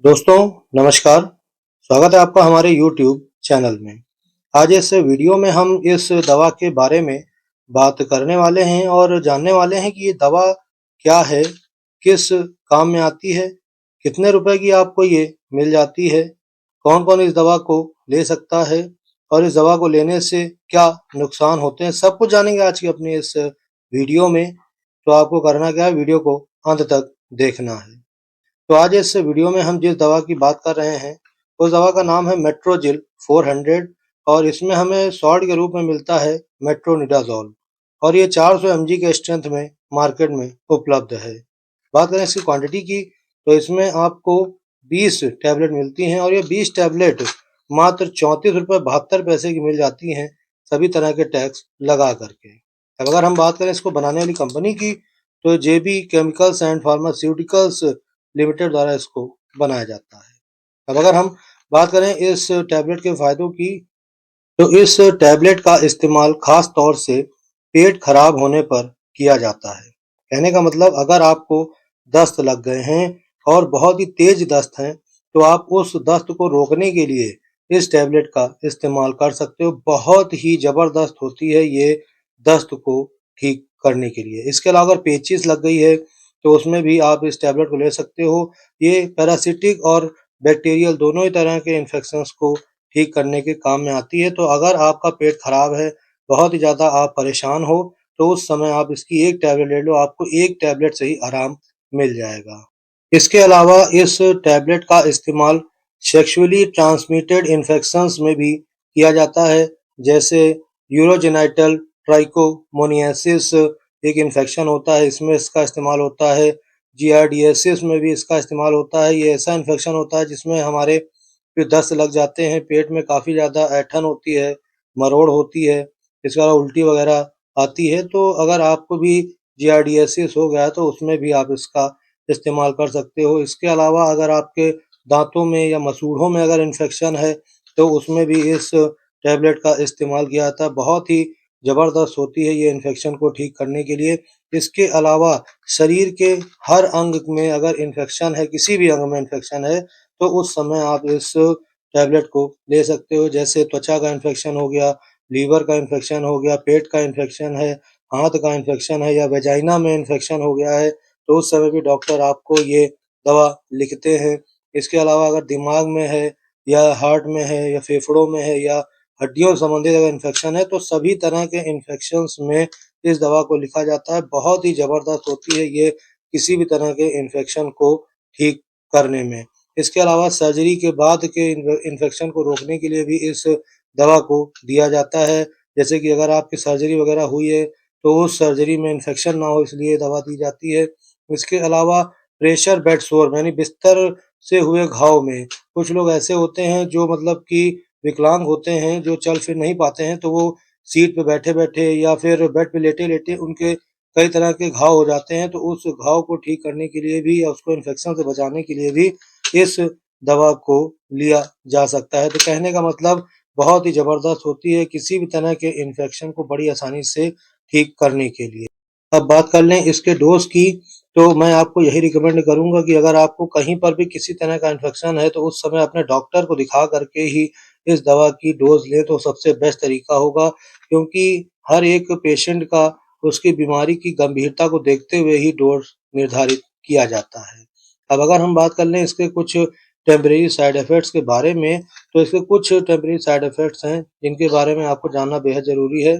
दोस्तों नमस्कार। स्वागत है आपका हमारे YouTube चैनल में। आज इस वीडियो में हम इस दवा के बारे में बात करने वाले हैं और जानने वाले हैं कि ये दवा क्या है, किस काम में आती है, कितने रुपए की आपको ये मिल जाती है, कौन-कौन इस दवा को ले सकता है और इस दवा को लेने से क्या नुकसान होते हैं, सब कुछ जानेंगे आज की अपनी इस वीडियो में। तो आपको करना क्या है, वीडियो को अंत तक देखना है। तो आज इस वीडियो में हम जिस दवा की बात कर रहे हैं, उस दवा का नाम है मेट्रोजिल 400 और इसमें हमें सॉल्ट के रूप में मिलता है मेट्रोनिडाज़ोल और ये 400 mg के स्ट्रेंथ में मार्केट में उपलब्ध है। बात करें इसकी क्वांटिटी की, तो इसमें आपको 20 टैबलेट मिलती हैं और ये 20 टैबलेट मात्र 34 रुपये 72 पैसे की मिल जाती हैं, सभी तरह के टैक्स लगा करके। अब अगर हम बात करें इसको बनाने वाली कंपनी की, तो जेबी केमिकल्स एंड फार्मास्यूटिकल्स लिमिटेड द्वारा इसको बनाया जाता है। अब अगर हम बात करें इस टैबलेट के फायदों की, तो इस टैबलेट का इस्तेमाल खास तौर से पेट खराब होने पर किया जाता है। कहने का मतलब अगर आपको दस्त लग गए हैं और बहुत ही तेज दस्त हैं, तो आप उस दस्त को रोकने के लिए इस टैबलेट का इस्तेमाल कर सकते हो। बहुत ही ज़बरदस्त होती है ये दस्त को ठीक करने के लिए। इसके अलावा अगर पेचिश लग गई है, तो उसमें भी आप इस टैबलेट को ले सकते हो। ये पैरासिटिक और बैक्टीरियल दोनों ही तरह के इन्फेक्शंस को ठीक करने के काम में आती है। तो अगर आपका पेट खराब है, बहुत ही ज़्यादा आप परेशान हो, तो उस समय आप इसकी एक टैबलेट ले लो, आपको एक टैबलेट से ही आराम मिल जाएगा। इसके अलावा इस टैबलेट का इस्तेमाल सेक्सुअली ट्रांसमिटेड इन्फेक्शंस में भी किया जाता है, जैसे यूरोजेनिटल ट्राइकोमोनियासिस एक इन्फेक्शन होता है, इसमें इसका इस्तेमाल होता है। जियार्डियासिस में भी इसका इस्तेमाल होता है। ये ऐसा इन्फेक्शन होता है जिसमें हमारे फिर दस्त लग जाते हैं, पेट में काफ़ी ज़्यादा ऐंठन होती है, मरोड़ होती है, इसके अलावा उल्टी वगैरह आती है। तो अगर आपको भी जियार्डियासिस हो गया है, तो उसमें भी आप इसका इस्तेमाल कर सकते हो। इसके अलावा अगर आपके दाँतों में या मसूड़ों में अगर इन्फेक्शन है, तो उसमें भी इस टैबलेट का इस्तेमाल किया जाता है। बहुत ही ज़बरदस्त होती है ये इन्फेक्शन को ठीक करने के लिए। इसके अलावा शरीर के हर अंग में अगर इन्फेक्शन है, किसी भी अंग में इन्फेक्शन है, तो उस समय आप इस टैबलेट को ले सकते हो। जैसे त्वचा का इन्फेक्शन हो गया, लीवर का इन्फेक्शन हो गया, पेट का इन्फेक्शन है, हाथ का इन्फेक्शन है या वेजाइना में इन्फेक्शन हो गया है, तो उस समय भी डॉक्टर आपको ये दवा लिखते हैं। इसके अलावा अगर दिमाग में है या हार्ट में है या फेफड़ों में है या हड्डियों से संबंधित अगर इन्फेक्शन है, तो सभी तरह के इन्फेक्शंस में इस दवा को लिखा जाता है। बहुत ही ज़बरदस्त होती है ये किसी भी तरह के इन्फेक्शन को ठीक करने में। इसके अलावा सर्जरी के बाद के इन्फेक्शन को रोकने के लिए भी इस दवा को दिया जाता है। जैसे कि अगर आपकी सर्जरी वगैरह हुई है, तो उस सर्जरी में इन्फेक्शन ना हो, इसलिए दवा दी जाती है। इसके अलावा प्रेशर बेड सोर यानी बिस्तर से हुए घाव में कुछ लोग ऐसे होते हैं जो मतलब कि विकलांग होते हैं, जो चल फिर नहीं पाते हैं, तो वो सीट पे बैठे-बैठे या फिर बेड पे लेटे-लेटे उनके कई तरह के घाव हो जाते हैं। तो उस घाव को ठीक करने के लिए भी या उसको इन्फेक्शन से बचाने के लिए भी इस दवा को लिया जा सकता है। तो कहने का मतलब बहुत ही ज़बरदस्त होती है किसी भी तरह के इन्फेक्शन को बड़ी आसानी से ठीक करने के लिए। अब बात कर लें इसके डोज़ की, तो मैं आपको यही रिकमेंड करूँगा कि अगर आपको कहीं पर भी किसी तरह का इन्फेक्शन है, तो उस समय अपने डॉक्टर को दिखा कर के ही इस दवा की डोज़ लें, तो सबसे बेस्ट तरीका होगा। क्योंकि हर एक पेशेंट का उसकी बीमारी की गंभीरता को देखते हुए ही डोज़ निर्धारित किया जाता है। अब अगर हम बात कर लें इसके कुछ टेम्परेरी साइड इफ़ेक्ट्स के बारे में, तो इसके कुछ टेम्परेरी साइड इफ़ेक्ट्स हैं, जिनके बारे में आपको जानना बेहद ज़रूरी है।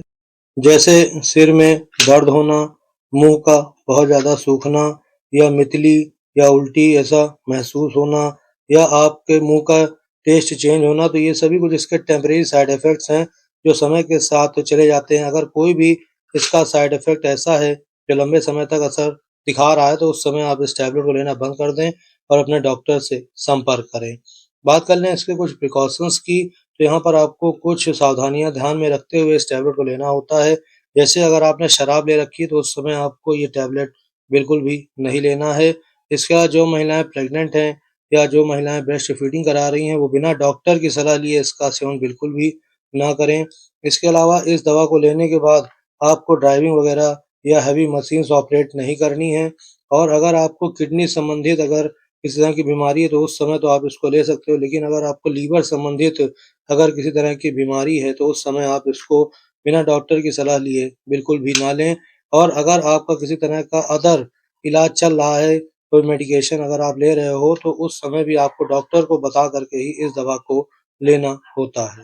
जैसे सिर में दर्द होना, मुँह का बहुत ज़्यादा सूखना या मितली या उल्टी ऐसा महसूस होना या आपके मुँह का टेस्ट चेंज होना, तो ये सभी कुछ इसके टेम्परेरी साइड इफ़ेक्ट्स हैं, जो समय के साथ चले जाते हैं। अगर कोई भी इसका साइड इफ़ेक्ट ऐसा है, जो लंबे समय तक असर दिखा रहा है, तो उस समय आप इस टैबलेट को लेना बंद कर दें और अपने डॉक्टर से संपर्क करें। बात कर लें इसके कुछ प्रिकॉशंस की, तो यहाँ पर आपको कुछ सावधानियाँ ध्यान में रखते हुए इस टैबलेट को लेना होता है। जैसे अगर आपने शराब ले रखी है, तो उस समय आपको ये टैबलेट बिल्कुल भी नहीं लेना है। इसके अलावा जो महिलाएँ प्रेग्नेंट हैं या जो महिलाएँ ब्रेस्ट फीडिंग करा रही हैं, वो बिना डॉक्टर की सलाह लिए इसका सेवन बिल्कुल भी ना करें। इसके अलावा इस दवा को लेने के बाद आपको ड्राइविंग वगैरह या हेवी मशीन्स ऑपरेट नहीं करनी है और अगर आपको किडनी संबंधित अगर किसी तरह की बीमारी है तो उस समय तो आप इसको ले सकते हो, लेकिन अगर आपको लीवर संबंधित अगर किसी तरह की बीमारी है तो उस समय आप इसको बिना डॉक्टर की सलाह लिए बिल्कुल भी ना लें। और अगर आपका किसी तरह का अदर इलाज चल रहा है, कोई मेडिकेशन अगर आप ले रहे हो तो उस समय भी आपको डॉक्टर को बता कर के ही इस दवा को लेना होता है।